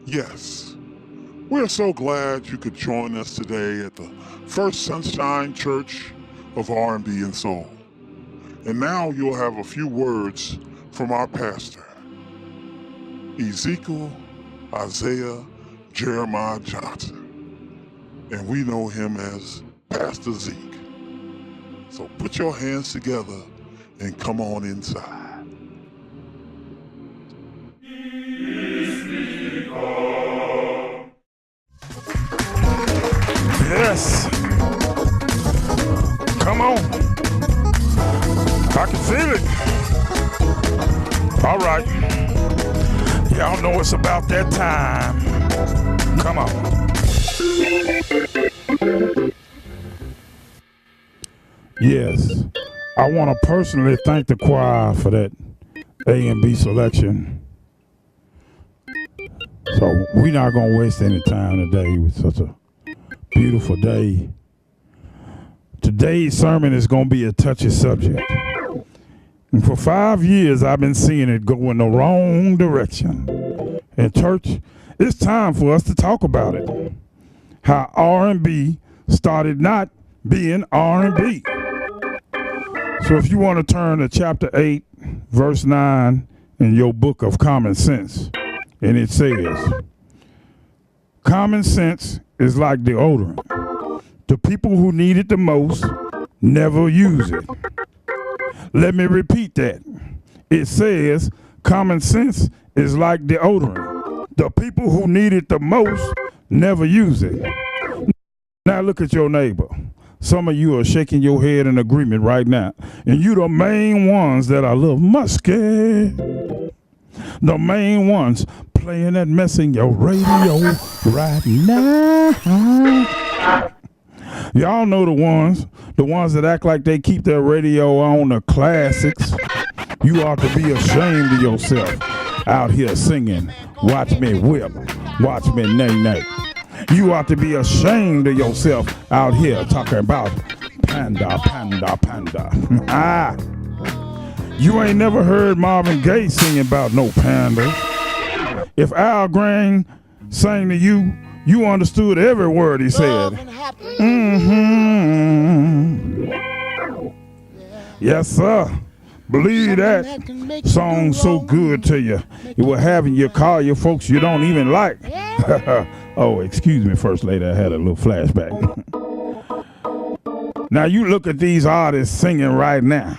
Yes, we're so glad you could join us today at the First Sunshine Church of R&B and Soul. And now you'll have a few words from our pastor, Ezekiel Isaiah Jeremiah Johnson. And we know him as Pastor Zeke. So put your hands together and come on inside. Yes. Come on. I can feel it. All right. Y'all know it's about that time. Come on. Yes. I want to personally thank the choir for that A&B selection. So we're not going to waste any time today with such a beautiful day. Today's sermon is going to be a touchy subject. And for 5 years, I've been seeing it go in the wrong direction. And church, it's time for us to talk about it. How R&B started not being R&B. So if you want to turn to chapter 8, verse 9 in your book of Common Sense, and it says, common sense is like deodorant. The people who need it the most never use it. Let me repeat that. It says common sense is like deodorant. The people who need it the most never use it. Now look at your neighbor. Some of you are shaking your head in agreement right now. And you the main ones that I love musky. The main ones playing that mess in your radio right now. Y'all know the ones that act like they keep their radio on the classics. You ought to be ashamed of yourself out here singing, watch me whip, watch me nay nay. You ought to be ashamed of yourself out here talking about panda, panda, panda. You ain't never heard Marvin Gaye singing about no panda. If Al Green sang to you, you understood every word he said. Yes, sir. Believe that song so good to you. You will have in your car your folks you don't even like. Oh, excuse me, First Lady. I had a little flashback. Now you look at these artists singing right now.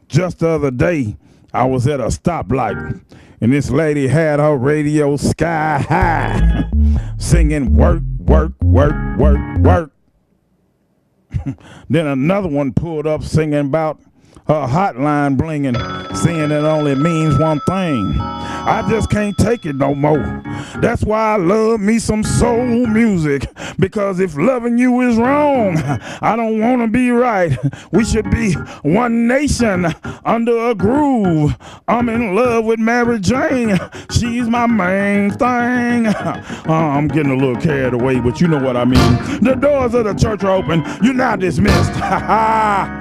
Just the other day, I was at a stoplight, and this lady had her radio sky high, singing work, work, work, work, work. Then another one pulled up singing about her hotline blinging, saying it only means one thing. I just can't take it no more. That's why I love me some soul music, because if loving you is wrong, I don't want to be right. We should be one nation under a groove. I'm in love with Mary Jane. She's my main thing. I'm getting a little carried away, but you know what I mean. The doors of the church are open. You're not dismissed. Ha ha.